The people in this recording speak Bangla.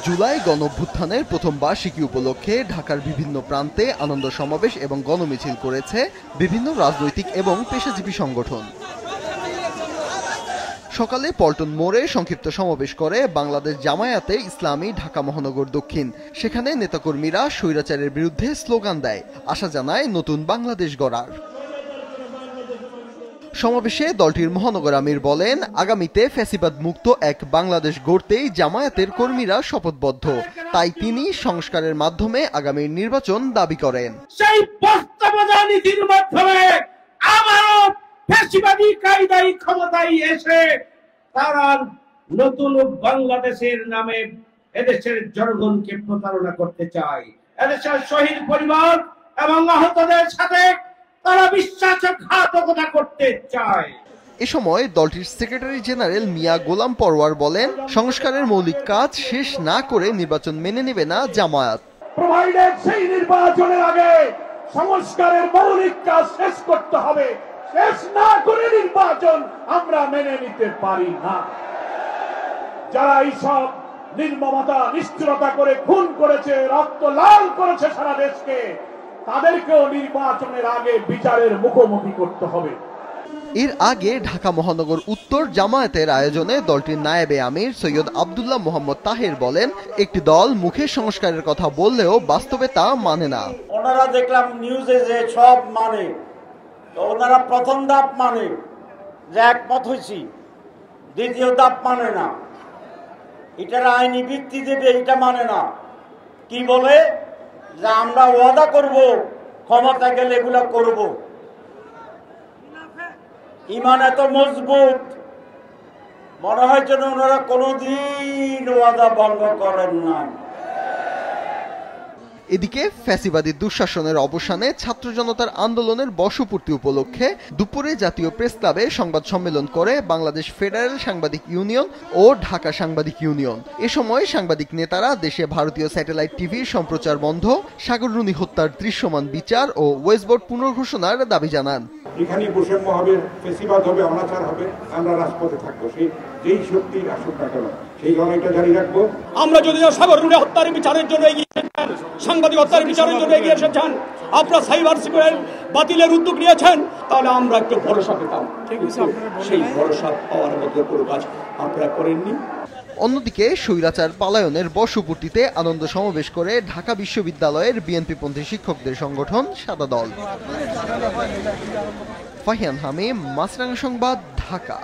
জুলাই গণঅভ্যুত্থানের প্রথম বার্ষিকী উপলক্ষে ঢাকার বিভিন্ন প্রান্তে আনন্দ সমাবেশ এবং গণমিছিল করেছে বিভিন্ন রাজনৈতিক এবং পেশাজীবী সংগঠন। সকালে পল্টন মোড়ে সংক্ষিপ্ত সমাবেশ করে বাংলাদেশ জামায়াতে ইসলামী ঢাকা মহানগর দক্ষিণ। সেখানে নেতাকর্মীরা স্বৈরাচারের বিরুদ্ধে স্লোগান দেয়, আশা জানায় নতুন বাংলাদেশ গড়ার। সমাবেশে দলটির মহানগর আমির বলেন, আগামীতে ফ্যাসিবাদ মুক্ত এক বাংলাদেশ গড়তেই জামায়াতের কর্মীরা শপথবদ্ধ। তাই তিনি সংস্কারের মাধ্যমে আগামীর নির্বাচন দাবি করেন। সেই বাস্তবতার মাধ্যমে আবারও ফ্যাসিবাদী কায়দায় ক্ষমতায় এসে তারা নতুন বাংলাদেশের নামে এদেশের জনগণকে প্রতারণা করতে চায়। এদেশের শহীদ পরিবার এবং আহতদের সাথে তারা বিশ্বাসঘাতকতা করতে চায়। এ সময় দলটির সেক্রেটারি জেনারেল মিয়া গোলাম পরওয়ার বলেন, সংস্কারের মৌলিক কাজ শেষ না করে নির্বাচন মেনে নেবে না জামায়াত। প্রোভাইডেড সেই নির্বাচনের আগে সংস্কারের মৌলিক কাজ শেষ করতে হবে। শেষ না করে নির্বাচন আমরা মেনে নিতে পারি না। যারা এইসব নির্মমতা নিষ্ঠুরতা করে খুন করেছে, রক্ত লাল করেছে সারা দেশকে, তাদেরকেও নির্বাচনের আগে বিচারের মুখোমুখি করতে হবে। এর আগে ঢাকা মহানগর উত্তর জামায়াতের আয়োজনে দলটির নায়েবে আমির সৈয়দ আব্দুল্লাহ মোহাম্মদ তাহের বলেন, একটি দল মুখে সংস্কারের কথা বললেও বাস্তবে তা মানে না। ওনারা দেখলাম নিউজে যে সব মানে, ওনারা প্রথম ধাপ মানে যে একমত হয়েছি, দ্বিতীয় ধাপ মানে না, এটার আইনি ভিত্তি দেবে এটা মানে না। কি বলে যে আমরা ওয়াদা করব, ক্ষমতা গেলে এগুলো করব। ইমান এত মজবুত, মনে হয় যেন ওনারা কোনোদিন ওয়াদা ভঙ্গ করেন না। এদিকে ফ্যাসিবাদী দুঃশাসনের অবসানে ছাত্র জনতার আন্দোলনের বর্ষপূর্তি উপলক্ষে দুপুরে জাতীয় প্রেস ক্লাবে সংবাদ সম্মেলন করে বাংলাদেশ ফেডারেল সাংবাদিক ইউনিয়ন ও ঢাকা সাংবাদিক ইউনিয়ন। এ সময় সাংবাদিক নেতারা দেশে ভারতীয় স্যাটেলাইট টিভির সম্প্রচার বন্ধ, সাগররুনি হত্যার দৃশ্যমান বিচার ও ওয়েস্টবোর্ড পুনর্ঘোষণার দাবি জানান। এখানে বৈষম্য হবে, ফ্যাসিবাদ হবে, অনাচার হবে, আমরা রাজপথে থাকবো। যেই শক্তির আসুক না কেন সেই লড়াইটা জারি রাখবো। আমরা যদি সাগররুনি হত্যার বিচারের জন্য এগিয়ে এসেছেন, সাংবাদিক হত্যার বিচারের জন্য এগিয়ে এসেছেন, আপনারা সাইবার সিকিউরিটি বাতিলের উদ্যোগ নিয়েছেন, তাহলে আমরা একটু ভরসা পেতাম। সেই ভরসা পাওয়ার মতো কোনো কাজ আপনারা করেননি। অন্যদিকে স্বৈরাচার পালায়নের বর্ষপূর্তিতে আনন্দ সমাবেশ করে ঢাকা বিশ্ববিদ্যালয়ের বিএনপিপন্থী শিক্ষকদের সংগঠন সাদা দল। ফাহিয়ান হামিম, মাছরাঙা সংবাদ, ঢাকা।